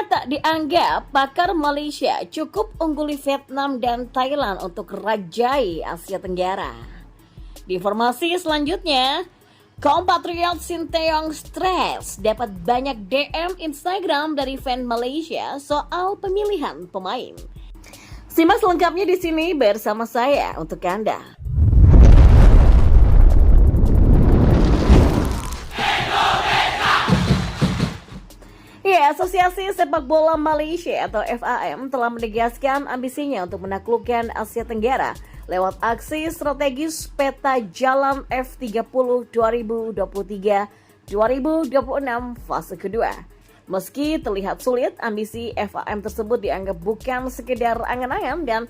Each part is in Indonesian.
tak dianggap pakar Malaysia cukup ungguli Vietnam dan Thailand untuk rajai Asia Tenggara. Di informasi selanjutnya, kompatriot Sinteyong stres dapat banyak DM Instagram dari fan Malaysia soal pemilihan pemain. Simak selengkapnya di sini bersama saya untuk Anda. Ya, Asosiasi Sepak Bola Malaysia atau FAM telah menegaskan ambisinya untuk menaklukkan Asia Tenggara lewat aksi strategis peta jalan F30 2023-2026 fase kedua. Meski terlihat sulit, ambisi FAM tersebut dianggap bukan sekedar angan-angan dan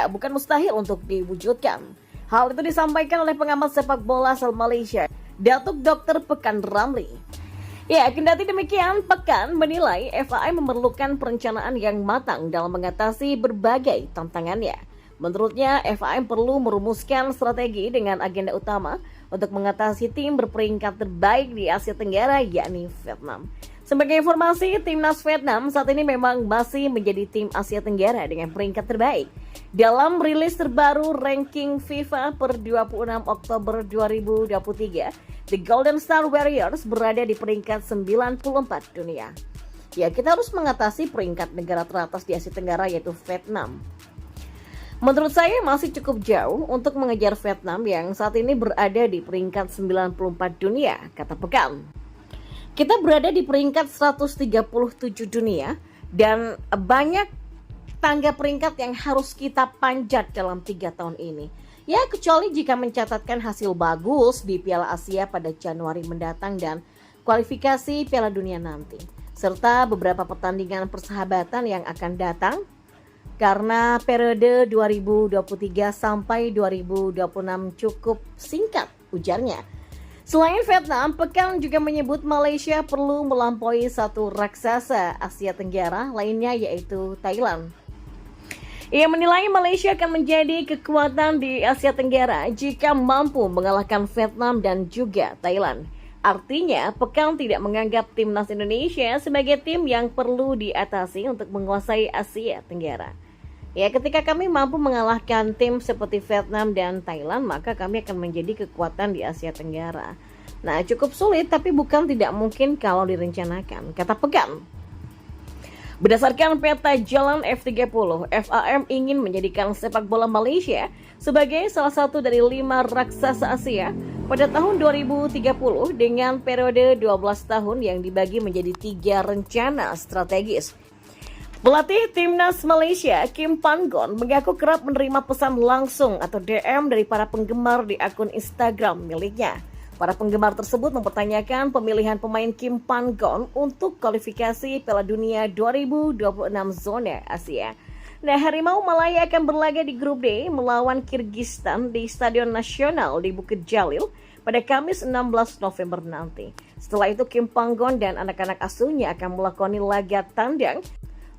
bukan mustahil untuk diwujudkan. Hal itu disampaikan oleh pengamat sepak bola asal Malaysia, Datuk Dr. Pekan Ramli. Kendati demikian, Pekan menilai FAM memerlukan perencanaan yang matang dalam mengatasi berbagai tantangannya. Menurutnya, FAM perlu merumuskan strategi dengan agenda utama untuk mengatasi tim berperingkat terbaik di Asia Tenggara, yakni Vietnam. Sebagai informasi, timnas Vietnam saat ini memang masih menjadi tim Asia Tenggara dengan peringkat terbaik. Dalam rilis terbaru ranking FIFA per 26 Oktober 2023, The Golden Star Warriors berada di peringkat 94 dunia. Kita harus mengatasi peringkat negara teratas di Asia Tenggara yaitu Vietnam. Menurut saya masih cukup jauh untuk mengejar Vietnam yang saat ini berada di peringkat 94 dunia, kata Pekan. Kita berada di peringkat 137 dunia dan banyak tangga peringkat yang harus kita panjat dalam 3 tahun ini. Kecuali jika mencatatkan hasil bagus di Piala Asia pada Januari mendatang dan kualifikasi Piala Dunia nanti, serta beberapa pertandingan persahabatan yang akan datang karena periode 2023 sampai 2026 cukup singkat, ujarnya. Selain Vietnam, Pekan juga menyebut Malaysia perlu melampaui satu raksasa Asia Tenggara lainnya yaitu Thailand. Ia menilai Malaysia akan menjadi kekuatan di Asia Tenggara jika mampu mengalahkan Vietnam dan juga Thailand. Artinya, Pekan tidak menganggap timnas Indonesia sebagai tim yang perlu diatasi untuk menguasai Asia Tenggara. Ketika kami mampu mengalahkan tim seperti Vietnam dan Thailand, maka kami akan menjadi kekuatan di Asia Tenggara. Nah, cukup sulit tapi bukan tidak mungkin kalau direncanakan, kata Pekan. Berdasarkan peta jalan F30, FAM ingin menjadikan sepak bola Malaysia sebagai salah satu dari 5 raksasa Asia pada tahun 2030 dengan periode 12 tahun yang dibagi menjadi 3 rencana strategis. Pelatih timnas Malaysia, Kim Panggon, mengaku kerap menerima pesan langsung atau DM dari para penggemar di akun Instagram miliknya. Para penggemar tersebut mempertanyakan pemilihan pemain Kim Panggon untuk kualifikasi Piala Dunia 2026 zona Asia. Nah, Harimau Malaya akan berlaga di grup D melawan Kyrgyzstan di Stadion Nasional di Bukit Jalil pada Kamis 16 November nanti. Setelah itu, Kim Panggon dan anak-anak asuhnya akan melakoni laga tandang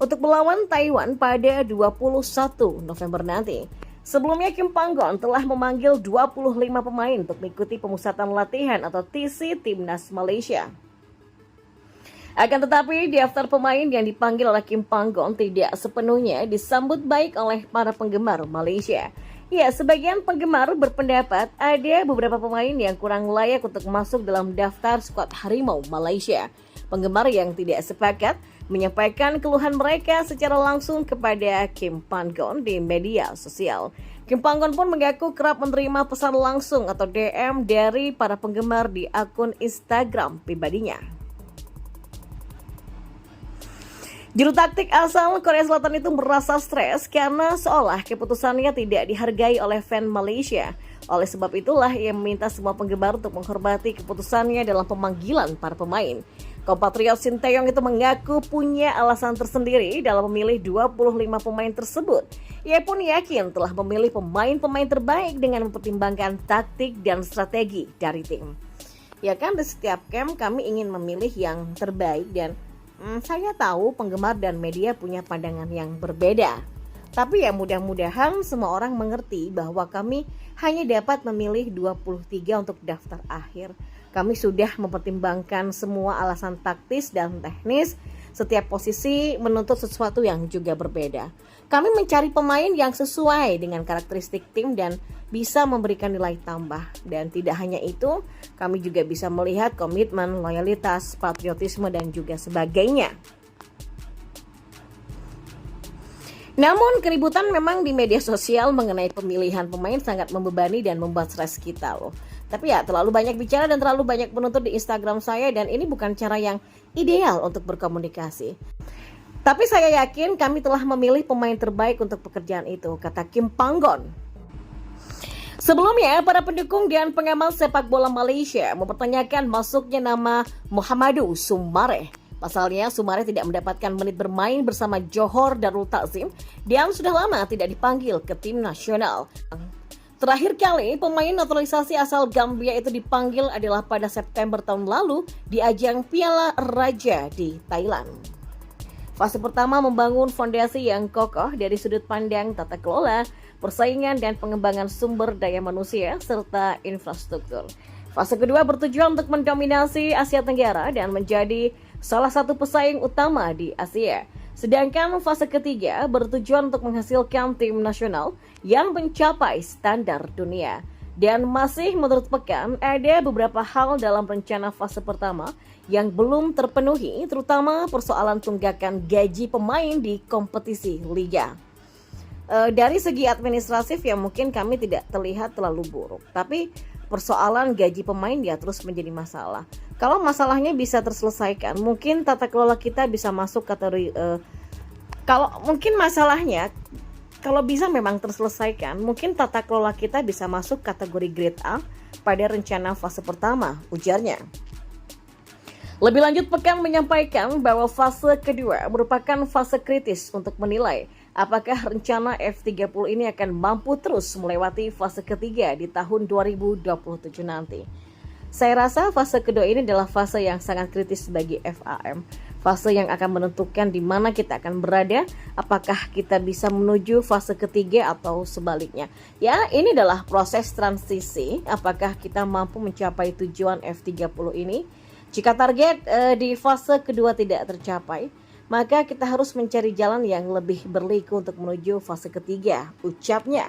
untuk melawan Taiwan pada 21 November nanti. Sebelumnya, Kim Panggon telah memanggil 25 pemain untuk mengikuti pemusatan latihan atau TC Timnas Malaysia. Akan tetapi, daftar pemain yang dipanggil oleh Kim Panggon tidak sepenuhnya disambut baik oleh para penggemar Malaysia. Sebagian penggemar berpendapat ada beberapa pemain yang kurang layak untuk masuk dalam daftar skuad Harimau Malaysia. Penggemar yang tidak sepakat menyampaikan keluhan mereka secara langsung kepada Kim Panggon di media sosial. Kim Panggon pun mengaku kerap menerima pesan langsung atau DM dari para penggemar di akun Instagram pribadinya. Juru taktik asal Korea Selatan itu merasa stres karena seolah keputusannya tidak dihargai oleh fan Malaysia. Oleh sebab itulah ia meminta semua penggemar untuk menghormati keputusannya dalam pemanggilan para pemain. Kompatriot Sinteyong itu mengaku punya alasan tersendiri dalam memilih 25 pemain tersebut. Ia pun yakin telah memilih pemain-pemain terbaik dengan mempertimbangkan taktik dan strategi dari tim. Di setiap camp kami ingin memilih yang terbaik dan saya tahu penggemar dan media punya pandangan yang berbeda. Tapi mudah-mudahan semua orang mengerti bahwa kami hanya dapat memilih 23 untuk daftar akhir. Kami sudah mempertimbangkan semua alasan taktis dan teknis Setiap posisi menuntut sesuatu yang juga berbeda. Kami mencari pemain yang sesuai dengan karakteristik tim dan bisa memberikan nilai tambah. Dan tidak hanya itu, kami juga bisa melihat komitmen, loyalitas, patriotisme, dan juga sebagainya. Namun keributan memang di media sosial mengenai pemilihan pemain sangat membebani dan membuat stres kita loh. Tapi ya terlalu banyak bicara dan terlalu banyak menuntut di Instagram saya dan ini bukan cara yang ideal untuk berkomunikasi. Tapi saya yakin kami telah memilih pemain terbaik untuk pekerjaan itu, kata Kim Panggon. Sebelumnya, para pendukung dan pengamal sepak bola Malaysia mempertanyakan masuknya nama Mohamadu Sumare. Pasalnya, Sumare tidak mendapatkan menit bermain bersama Johor Darul Takzim dan sudah lama tidak dipanggil ke tim nasional. Terakhir kali pemain naturalisasi asal Gambia itu dipanggil adalah pada September tahun lalu di ajang Piala Raja di Thailand. Fase pertama membangun fondasi yang kokoh dari sudut pandang tata kelola, persaingan dan pengembangan sumber daya manusia serta infrastruktur. Fase kedua bertujuan untuk mendominasi Asia Tenggara dan menjadi salah satu pesaing utama di Asia. Sedangkan fase ketiga bertujuan untuk menghasilkan tim nasional yang mencapai standar dunia. Dan masih menurut Pekan, ada beberapa hal dalam rencana fase pertama yang belum terpenuhi, terutama persoalan tunggakan gaji pemain di kompetisi liga. Dari segi administratif ya mungkin kami tidak terlihat terlalu buruk, tapi persoalan gaji pemain ya terus menjadi masalah. Kalau masalahnya bisa terselesaikan, mungkin tata kelola kita bisa masuk kategori kalau mungkin masalahnya kalau bisa memang terselesaikan, mungkin tata kelola kita bisa masuk kategori grade A pada rencana fase pertama, ujarnya. Lebih lanjut, Pekan menyampaikan bahwa fase kedua merupakan fase kritis untuk menilai apakah rencana F30 ini akan mampu terus melewati fase ketiga di tahun 2027 nanti. Saya rasa fase kedua ini adalah fase yang sangat kritis bagi FAM. Fase yang akan menentukan di mana kita akan berada, apakah kita bisa menuju fase ketiga atau sebaliknya. Ya, ini adalah proses transisi, apakah kita mampu mencapai tujuan F30 ini. Jika target di fase kedua tidak tercapai, maka kita harus mencari jalan yang lebih berliku untuk menuju fase ketiga, ucapnya.